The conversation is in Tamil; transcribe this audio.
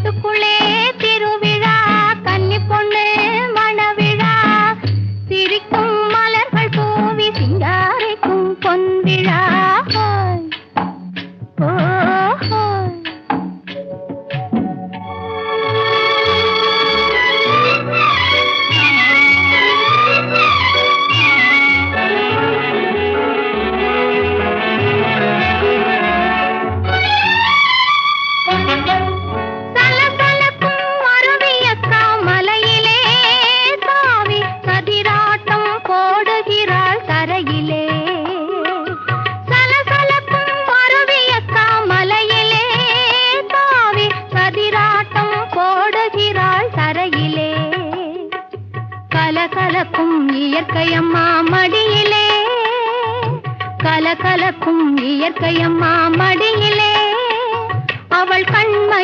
காட்டுக்குள்ளே திருவிழா கன்னி பொண்ணு மணவிழா சிரிக்கும் மலர்கள் பூவி சிங்காரிக்கும் பொன்விழா கலகலக்கும் இயற்கையம்மா மடியிலே கலகலக்கும் இயற்கையம்மா மடியிலே அவள் கண்மையை